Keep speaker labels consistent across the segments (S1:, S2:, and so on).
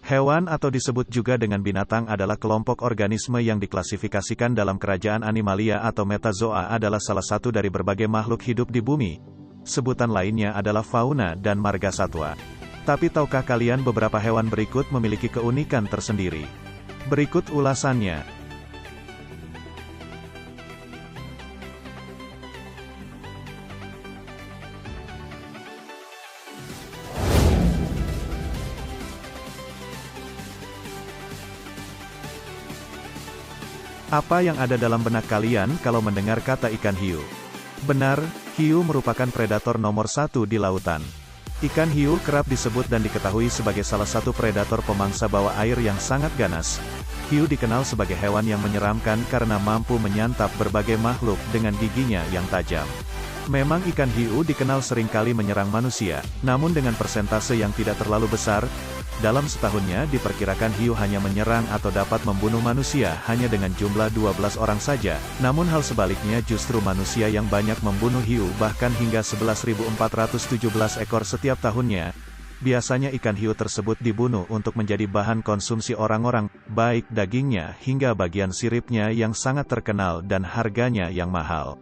S1: Hewan atau disebut juga dengan binatang adalah kelompok organisme yang diklasifikasikan dalam kerajaan Animalia atau Metazoa adalah salah satu dari berbagai makhluk hidup di bumi. Sebutan lainnya adalah fauna dan marga satwa. Tapi tahukah kalian beberapa hewan berikut memiliki keunikan tersendiri? Berikut ulasannya. Apa yang ada dalam benak kalian kalau mendengar kata ikan hiu? Benar, hiu merupakan predator nomor satu di lautan. Ikan hiu kerap disebut dan diketahui sebagai salah satu predator pemangsa bawah air yang sangat ganas. Hiu dikenal sebagai hewan yang menyeramkan karena mampu menyantap berbagai makhluk dengan giginya yang tajam. Memang ikan hiu dikenal seringkali menyerang manusia, namun dengan persentase yang tidak terlalu besar. Dalam setahunnya diperkirakan hiu hanya menyerang atau dapat membunuh manusia hanya dengan jumlah 12 orang saja, namun hal sebaliknya justru manusia yang banyak membunuh hiu bahkan hingga 11.417 ekor setiap tahunnya. Biasanya ikan hiu tersebut dibunuh untuk menjadi bahan konsumsi orang-orang, baik dagingnya hingga bagian siripnya yang sangat terkenal dan harganya yang mahal.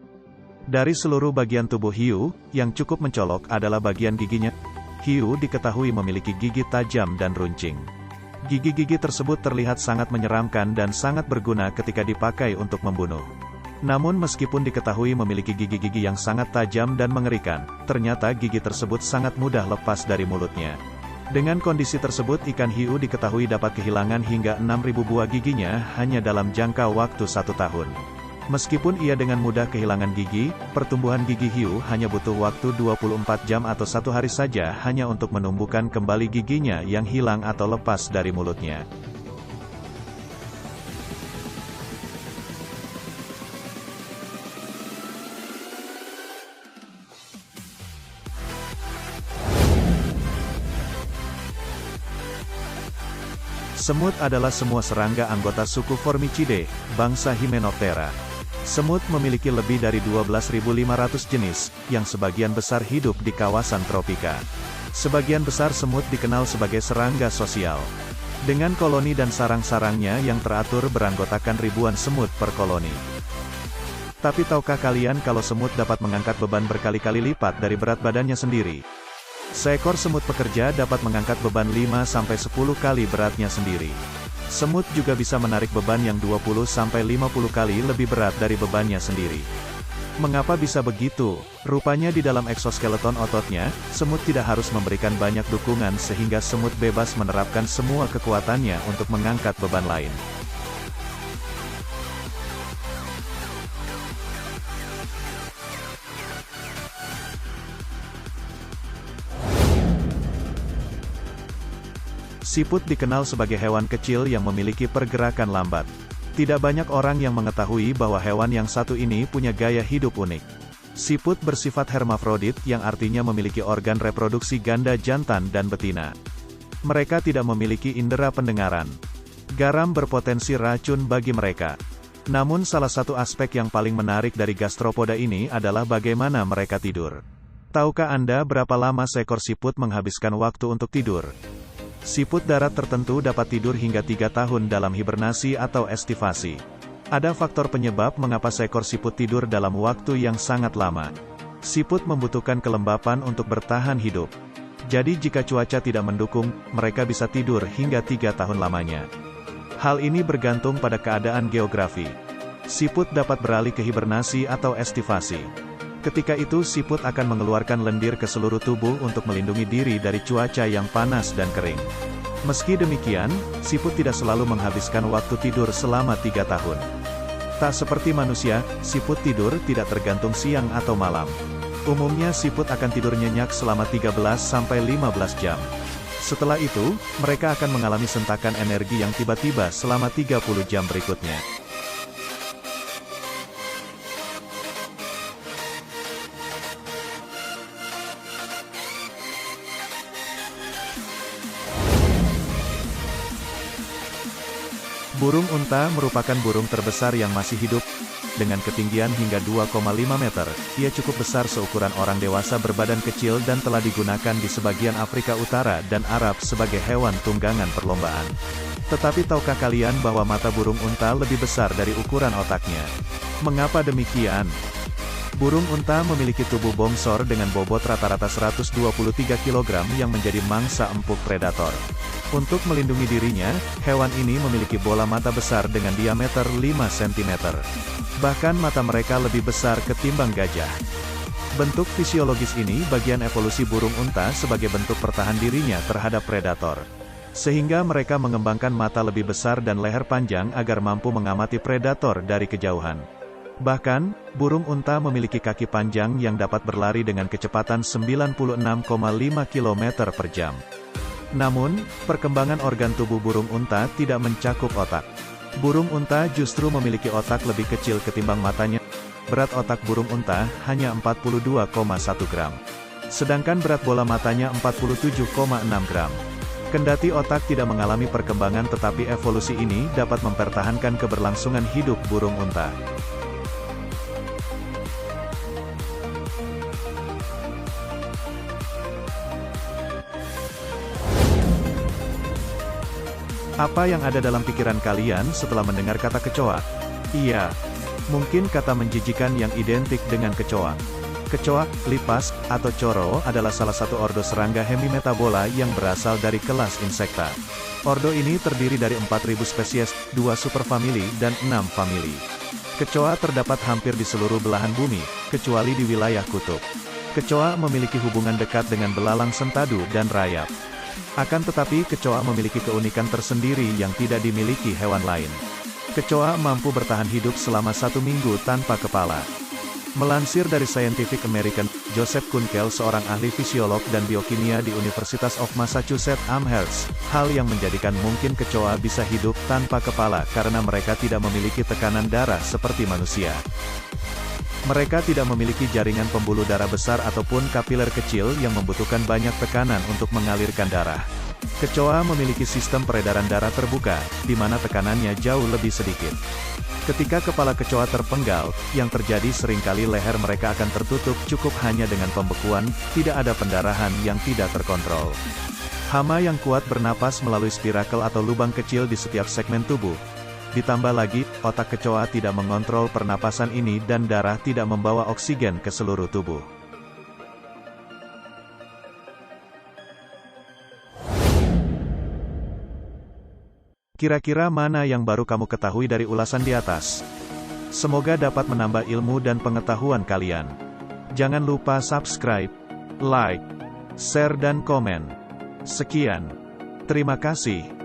S1: Dari seluruh bagian tubuh hiu, yang cukup mencolok adalah bagian giginya. Hiu diketahui memiliki gigi tajam dan runcing. Gigi-gigi tersebut terlihat sangat menyeramkan dan sangat berguna ketika dipakai untuk membunuh. Namun meskipun diketahui memiliki gigi-gigi yang sangat tajam dan mengerikan, ternyata gigi tersebut sangat mudah lepas dari mulutnya. Dengan kondisi tersebut ikan hiu diketahui dapat kehilangan hingga 6.000 buah giginya hanya dalam jangka waktu 1 tahun. Meskipun ia dengan mudah kehilangan gigi, pertumbuhan gigi hiu hanya butuh waktu 24 jam atau 1 hari saja hanya untuk menumbuhkan kembali giginya yang hilang atau lepas dari mulutnya. Semut adalah semua serangga anggota suku Formicidae, bangsa Hymenoptera. Semut memiliki lebih dari 12.500 jenis, yang sebagian besar hidup di kawasan tropika. Sebagian besar semut dikenal sebagai serangga sosial. Dengan koloni dan sarang-sarangnya yang teratur beranggotakan ribuan semut per koloni. Tapi tahukah kalian kalau semut dapat mengangkat beban berkali-kali lipat dari berat badannya sendiri? Seekor semut pekerja dapat mengangkat beban 5-10 kali beratnya sendiri. Semut juga bisa menarik beban yang 20-50 kali lebih berat dari bebannya sendiri. Mengapa bisa begitu? Rupanya di dalam eksoskeleton ototnya, semut tidak harus memberikan banyak dukungan sehingga semut bebas menerapkan semua kekuatannya untuk mengangkat beban lain. Siput dikenal sebagai hewan kecil yang memiliki pergerakan lambat. Tidak banyak orang yang mengetahui bahwa hewan yang satu ini punya gaya hidup unik. Siput bersifat hermafrodit yang artinya memiliki organ reproduksi ganda jantan dan betina. Mereka tidak memiliki indera pendengaran. Garam berpotensi racun bagi mereka. Namun salah satu aspek yang paling menarik dari gastropoda ini adalah bagaimana mereka tidur. Tahukah Anda berapa lama seekor siput menghabiskan waktu untuk tidur? Siput darat tertentu dapat tidur hingga 3 tahun dalam hibernasi atau estivasi. Ada faktor penyebab mengapa seekor siput tidur dalam waktu yang sangat lama. Siput membutuhkan kelembapan untuk bertahan hidup. Jadi jika cuaca tidak mendukung, mereka bisa tidur hingga 3 tahun lamanya. Hal ini bergantung pada keadaan geografi. Siput dapat beralih ke hibernasi atau estivasi. Ketika itu siput akan mengeluarkan lendir ke seluruh tubuh untuk melindungi diri dari cuaca yang panas dan kering. Meski demikian, siput tidak selalu menghabiskan waktu tidur selama 3 tahun. Tak seperti manusia, siput tidur tidak tergantung siang atau malam. Umumnya siput akan tidur nyenyak selama 13-15 jam. Setelah itu, mereka akan mengalami sentakan energi yang tiba-tiba selama 30 jam berikutnya. Burung unta merupakan burung terbesar yang masih hidup. dengan ketinggian hingga 2,5 meter. Ia cukup besar seukuran orang dewasa berbadan kecil dan telah digunakan di sebagian Afrika Utara dan Arab sebagai hewan tunggangan perlombaan. Tetapi tahukah kalian bahwa mata burung unta lebih besar dari ukuran otaknya? Mengapa demikian? Burung unta memiliki tubuh bongsor dengan bobot rata-rata 123 kg yang menjadi mangsa empuk predator. Untuk melindungi dirinya, hewan ini memiliki bola mata besar dengan diameter 5 cm. Bahkan mata mereka lebih besar ketimbang gajah. Bentuk fisiologis ini bagian evolusi burung unta sebagai bentuk pertahan dirinya terhadap predator. Sehingga mereka mengembangkan mata lebih besar dan leher panjang agar mampu mengamati predator dari kejauhan. Bahkan, burung unta memiliki kaki panjang yang dapat berlari dengan kecepatan 96,5 km per jam. Namun, perkembangan organ tubuh burung unta tidak mencakup otak. Burung unta justru memiliki otak lebih kecil ketimbang matanya. Berat otak burung unta hanya 42,1 gram. Sedangkan berat bola matanya 47,6 gram. Kendati otak tidak mengalami perkembangan, tetapi evolusi ini dapat mempertahankan keberlangsungan hidup burung unta. Apa yang ada dalam pikiran kalian setelah mendengar kata kecoa? Iya, mungkin kata menjijikan yang identik dengan kecoa. Kecoa, lipas, atau coro adalah salah satu ordo serangga hemimetabola yang berasal dari kelas insekta. Ordo ini terdiri dari 4.000 spesies, 2 superfamili, dan 6 famili. Kecoa terdapat hampir di seluruh belahan bumi, kecuali di wilayah kutub. Kecoa memiliki hubungan dekat dengan belalang sentadu dan rayap. Akan tetapi kecoa memiliki keunikan tersendiri yang tidak dimiliki hewan lain. Kecoa mampu bertahan hidup selama 1 minggu tanpa kepala. Melansir dari Scientific American, Joseph Kunkel, seorang ahli fisiolog dan biokimia di University of Massachusetts Amherst, hal yang menjadikan mungkin kecoa bisa hidup tanpa kepala karena mereka tidak memiliki tekanan darah seperti manusia. Mereka tidak memiliki jaringan pembuluh darah besar ataupun kapiler kecil yang membutuhkan banyak tekanan untuk mengalirkan darah. Kecoa memiliki sistem peredaran darah terbuka, di mana tekanannya jauh lebih sedikit. Ketika kepala kecoa terpenggal, yang terjadi seringkali leher mereka akan tertutup cukup hanya dengan pembekuan, tidak ada pendarahan yang tidak terkontrol. Hama yang kuat bernapas melalui spirakel atau lubang kecil di setiap segmen tubuh. Ditambah lagi, otak kecoa tidak mengontrol pernapasan ini dan darah tidak membawa oksigen ke seluruh tubuh. Kira-kira mana yang baru kamu ketahui dari ulasan di atas? Semoga dapat menambah ilmu dan pengetahuan kalian. Jangan lupa subscribe, like, share dan komen. Sekian. Terima kasih.